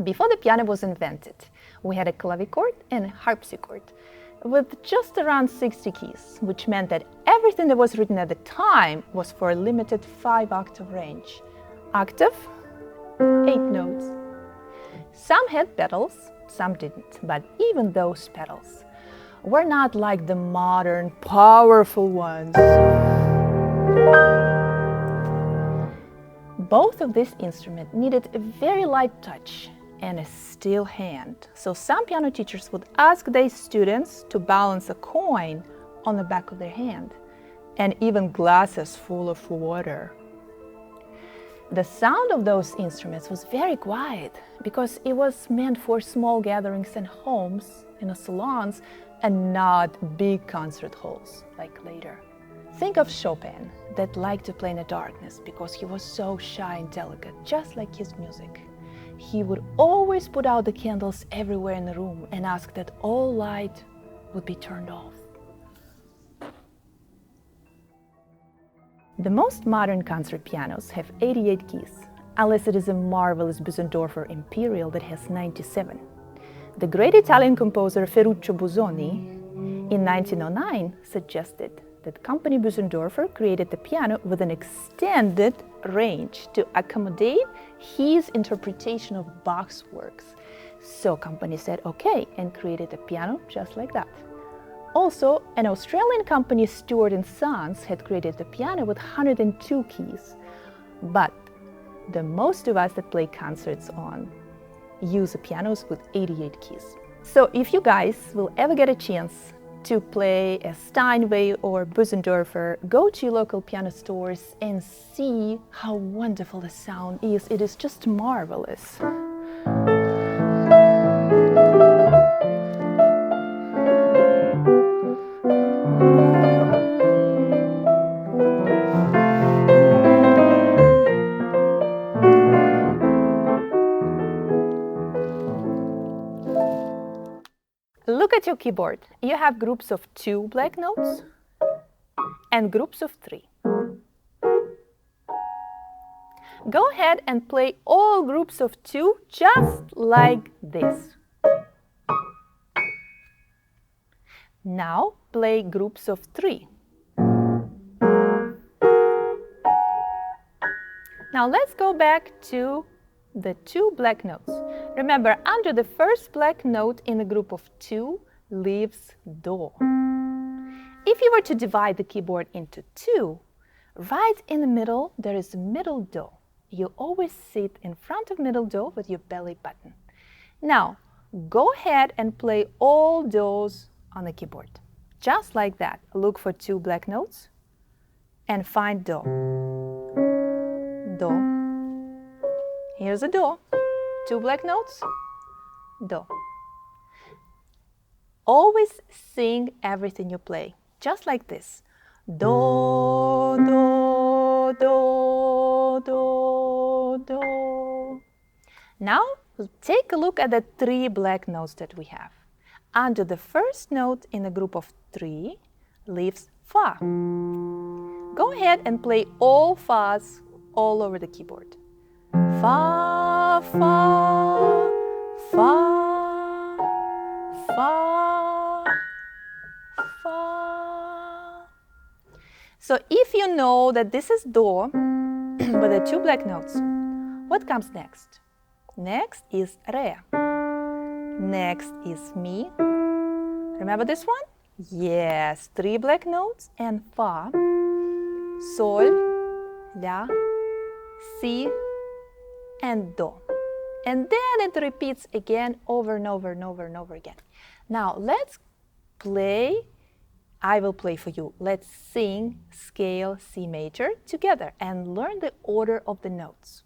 Before the piano was invented, we had a clavichord and a harpsichord with just around 60 keys, which meant that everything that was written at the time was for a limited 5-octave range. Octave, 8 notes. Some had pedals, some didn't, but even those pedals were not like the modern, powerful ones. Both of these instruments needed a very light touch and a still hand. So some piano teachers would ask their students to balance a coin on the back of their hand, and even glasses full of water. The sound of those instruments was very quiet because it was meant for small gatherings in homes, in salons, and not big concert halls like later. Think of Chopin, that liked to play in the darkness because he was so shy and delicate, just like his music. He would always put out the candles everywhere in the room and ask that all light would be turned off. The most modern concert pianos have 88 keys, unless it is a marvelous Bösendorfer Imperial that has 97. The great Italian composer Ferruccio Busoni in 1909 suggested that company Bösendorfer created the piano with an extended range to accommodate his interpretation of Bach's works. So company said okay and created a piano just like that. Also, an Australian company, Stewart & Sons, had created a piano with 102 keys. But the most of us that play concerts on use pianos with 88 keys. So if you guys will ever get a chance to play a Steinway or Bösendorfer, go to your local piano stores and see how wonderful the sound is. It is just marvelous. Look at your keyboard. You have groups of 2 black notes and groups of 3. Go ahead and play all groups of 2 just like this. Now play groups of 3. Now let's go back to the 2 black notes. Remember, under the first black note in a group of 2 leaves Do. If you were to divide the keyboard into 2, right in the middle there is a middle Do. You always sit in front of middle Do with your belly button. Now, go ahead and play all Do's on the keyboard. Just like that. Look for 2 black notes and find Do. Do. Here's a Do. 2 black notes, Do. Always sing everything you play, just like this. Do, do, do, do, do. Now, take a look at the 3 black notes that we have. Under the first note in a group of 3 leaves Fa. Go ahead and play all Fas all over the keyboard. Fa, fa, fa, fa, fa. So if you know that this is Do with the 2 black notes, what comes next? Next is Re. Next is Mi. Remember this one? Yes, 3 black notes and Fa, Sol, La, Si, and Do. And then it repeats again over and over and over and over again. Now let's play, I will play for you. Let's sing scale C major together and learn the order of the notes.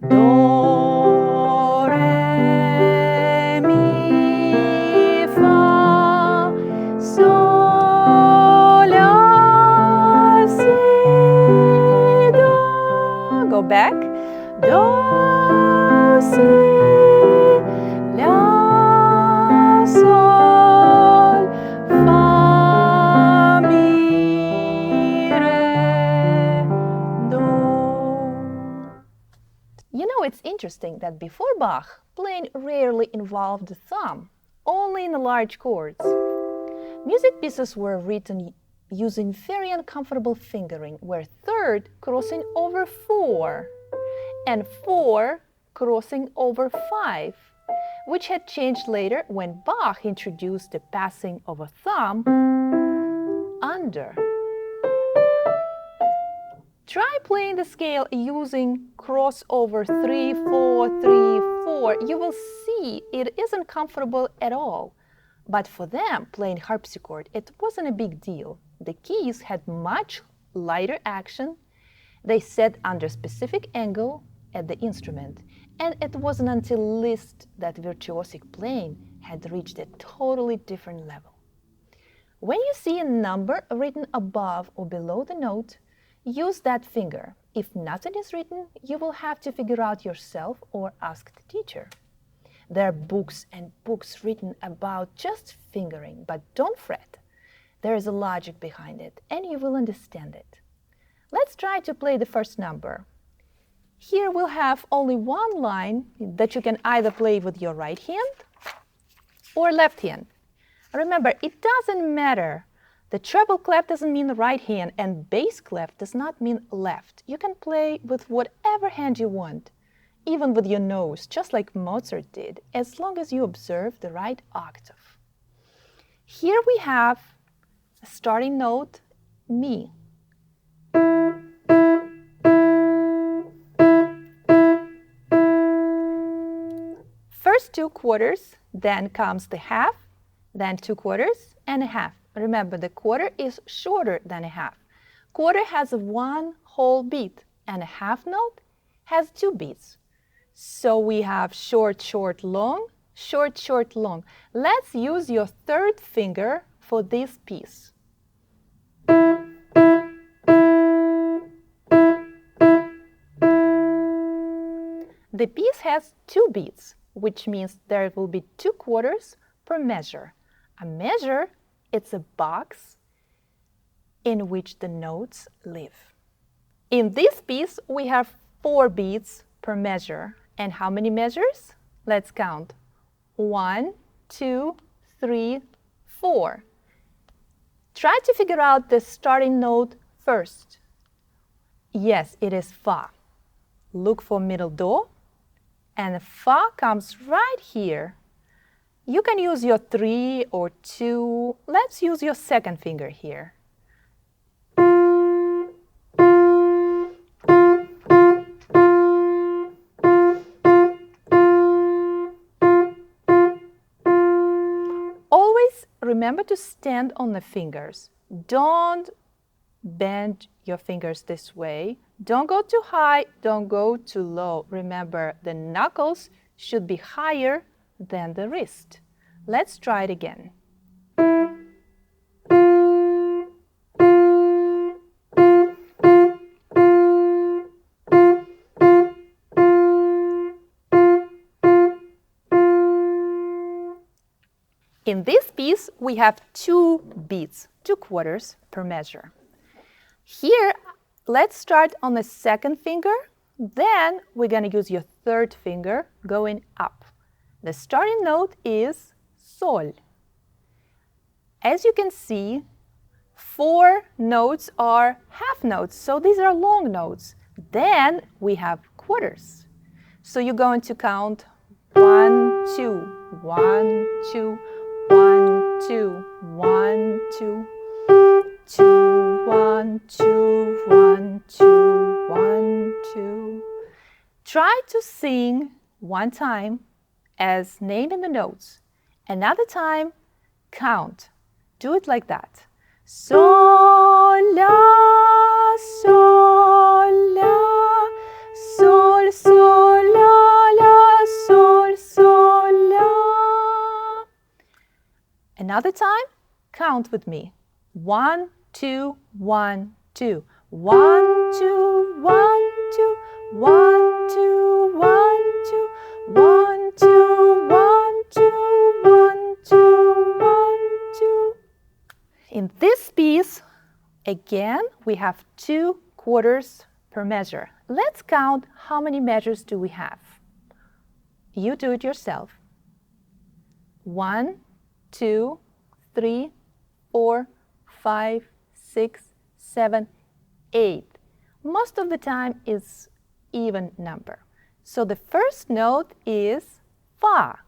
Do, Re, Mi, Fa, Sol, La, Si, Do. Go back. Do, Si, La, Sol, Fa, Mi, Re, Do. You know, it's interesting. interesting that before Bach, playing rarely involved the thumb, only in the large chords. Music pieces were written using very uncomfortable fingering, where third crossing over 4 and 4 crossing over 5, which had changed later when Bach introduced the passing of a thumb under. Try playing the scale using crossover 3, 4, 3, 4. You will see it isn't comfortable at all. But for them, playing harpsichord, it wasn't a big deal. The keys had much lighter action. They sat under specific angle at the instrument. And it wasn't until Liszt that virtuosic playing had reached a totally different level. When you see a number written above or below the note, use that finger. If nothing is written, you will have to figure out yourself or ask the teacher. There are books and books written about just fingering, but don't fret. There is a logic behind it, and you will understand it. Let's try to play the first number. Here we'll have only one line that you can either play with your right hand or left hand. Remember, it doesn't matter. The treble clef doesn't mean right hand, and bass clef does not mean left. You can play with whatever hand you want, even with your nose, just like Mozart did, as long as you observe the right octave. Here we have a starting note, Mi. First 2 quarters, then comes the half, then 2 quarters and a half. Remember, the quarter is shorter than a half. Quarter has 1 whole beat, and a half note has 2 beats. So we have short, short, long, short, short, long. Let's use your third finger for this piece. The piece has 2 beats, which means there will be 2 quarters per measure. A measure, it's a box in which the notes live. In this piece, we have 4 beats per measure. And how many measures? Let's count. 1, 2, 3, 4. Try to figure out the starting note first. Yes, it is Fa. Look for middle Do, and Fa comes right here. You can use your 3 or 2. Let's use your second finger here. Always remember to stand on the fingers. Don't bend your fingers this way. Don't go too high, don't go too low. Remember, the knuckles should be higher than the wrist. Let's try it again. In this piece, we have 2 beats, 2 quarters per measure. Here, let's start on the second finger. Then we're going to use your third finger going up. The starting note is Sol. As you can see, 4 notes are half notes, so these are long notes. Then we have quarters. So you're going to count 1, 2, 1, 2, 1, 2, 1, 2, 2, 1, 2, 1, 2, 1, 2. Try to sing one time as named in the notes. Another time, count. Do it like that. Sol, la, sol, la, sol, sol, la, la, sol, sol, la. Another time, count with me. 1, 2, 1, 2. 1, 2, 1, 2. 1, 2, 1, 2. 1, 2, 1, 2. 1, 2, 1, 2. In this piece, again, we have 2 quarters per measure. Let's count how many measures do we have. you do it yourself. 1, 2, 3, 4, 5, 6, 7, 8. Most of the time it's even number. So the first note is fa.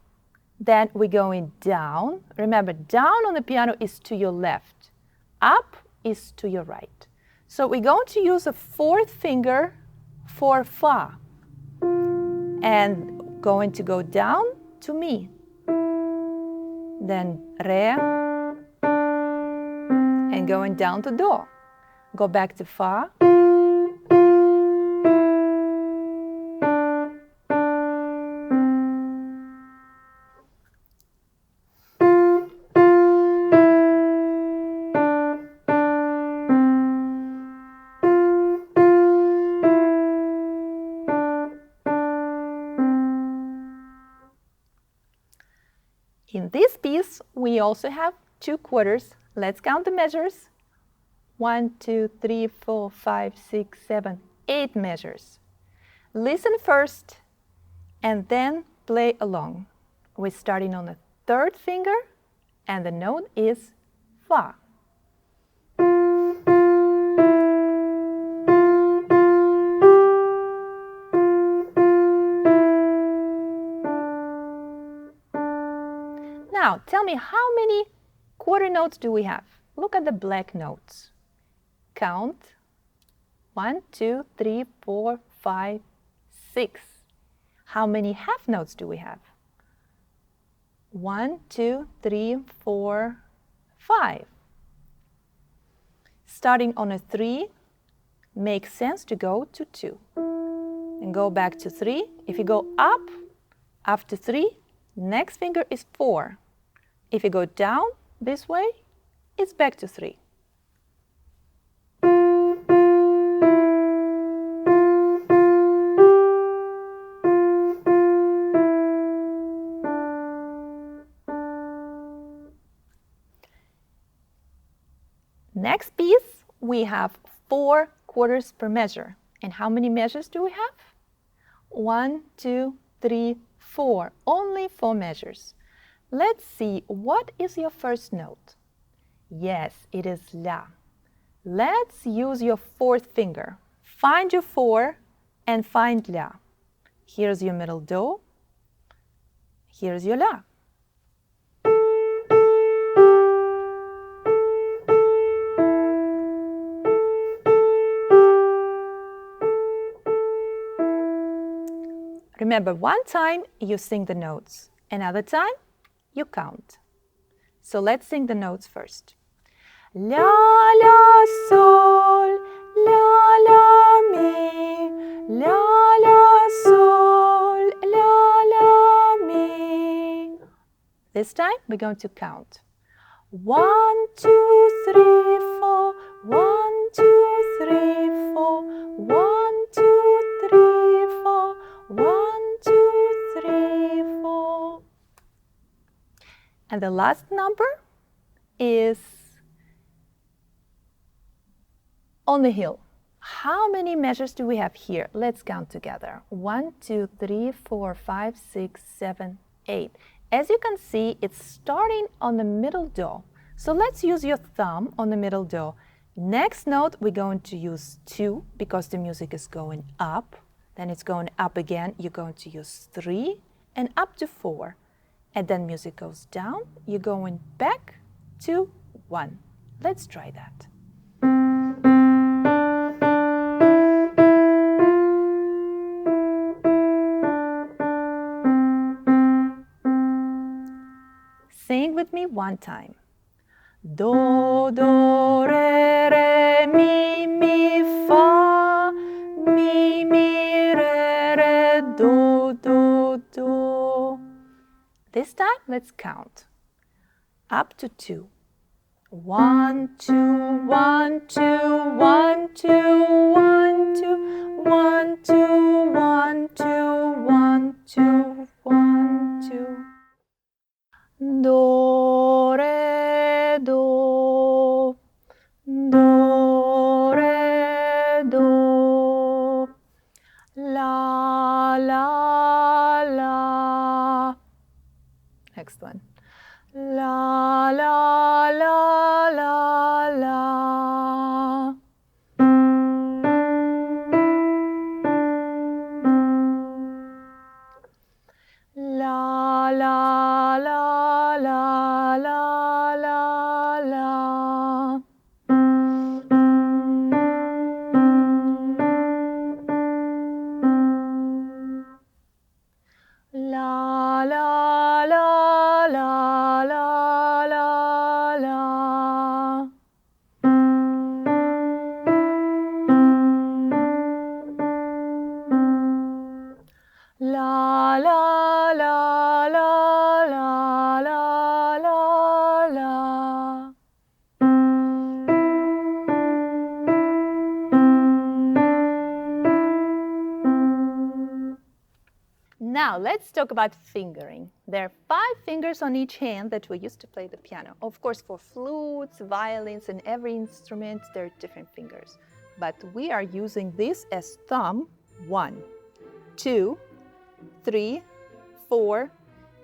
Then we're going down. Remember, down on the piano is to your left. Up is to your right. So we're going to use a fourth finger for fa. And going to go down to mi. Then re. And going down to do. Go back to fa. In this piece, we also have 2 quarters. Let's count the measures. 1, 2, 3, 4, 5, 6, 7, 8 measures. Listen first and then play along. We're starting on the 3rd finger and the note is fa. Now, tell me, how many quarter notes do we have? Look at the black notes. Count. 1, 2, 3, 4, 5, 6. How many half notes do we have? 1, 2, 3, 4, 5. Starting on a 3, makes sense to go to 2. And go back to 3. If you go up after 3, next finger is 4. If you go down this way, it's back to 3. Next piece, we have 4 quarters per measure. And how many measures do we have? 1, 2, 3, 4. Only 4 measures. Let's see, what is your first note? Yes, it is la. Let's use your 4th finger. Find your 4 and find la. Here's your middle do. Here's your la. Remember, one time you sing the notes, another time you count. So let's sing the notes first. La, la, sol, la, la, mi, la, la, sol, la, la, mi. This time we're going to count. 1, 2, 3, 4, 1, 2, 3, 4, 1, 2, 3, 4, 1, 2, 3, 4. And the last number is on the hill. How many measures do we have here? Let's count together. 1, 2, 3, 4, 5, 6, 7, 8. As you can see, it's starting on the middle do. So let's use your thumb on the middle do. Next note, we're going to use 2 because the music is going up. Then it's going up again. You're going to use 3 and up to 4. And then music goes down. You're going back to 1. Let's try that. Sing with me one time. Do, do, re, re, mi, mi, fa, mi, mi, re, re, do, do, do. This time, let's count. Up to 2. 1, 2, 1, 2, 1, 2, 1, 2, 1, 2, 1, 2, 1, 2, 1, 2. Do, re, do, do, re, do, la, la, la. next one. La, la, la, la, la. La, la, la, la, la, la, la. La, la, la, la, la, la, la. La, la, la, la, la, la, la, la. Now let's talk about fingering. There are 5 fingers on each hand that we use to play the piano. Of course, for flutes, violins, and every instrument, there are different fingers. But we are using this as thumb. 1, 2, 3, 4,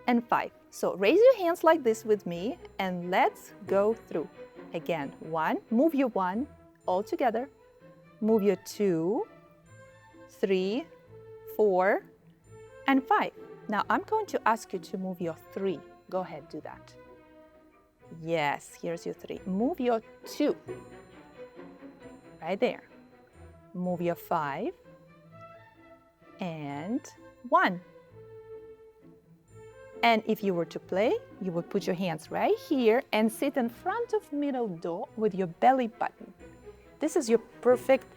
and 5. So raise your hands like this with me and let's go through. Again, 1, move your 1 all together. Move your 2, 3, 4, and 5. Now I'm going to ask you to move your 3. Go ahead, do that. Yes, here's your 3. Move your 2. Right there. Move your 5 and 1. And if you were to play, you would put your hands right here and sit in front of middle do with your belly button. This is your perfect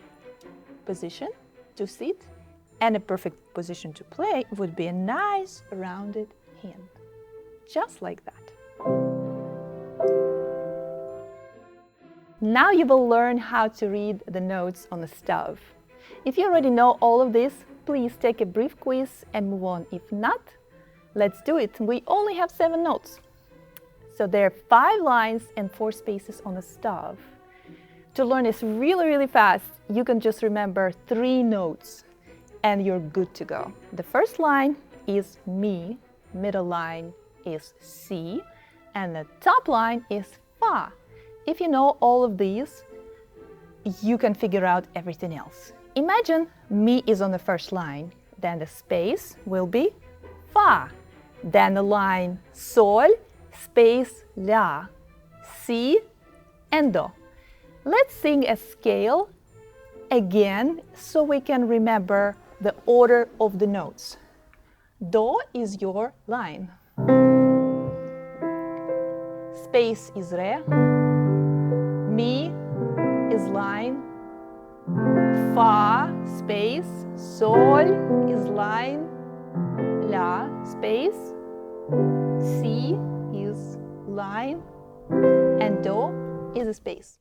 position to sit, and a perfect position to play would be a nice rounded hand, just like that. Now you will learn how to read the notes on the stove. If you already know all of this, please take a brief quiz and move on. If not, let's do it. We only have 7 notes. So there are 5 lines and 4 spaces on the stove. To learn this really fast, you can just remember 3 notes and you're good to go. The first line is Mi, middle line is Si, and the top line is Fa. If you know all of these, you can figure out everything else. Imagine Mi is on the first line, then the space will be Fa. Then the line Sol, space La, Si, and Do. Let's sing a scale again so we can remember the order of the notes. Do is your line. Space is Re. Mi is line. Fa, space. Sol is line. La, space. Si is line. And Do is a space.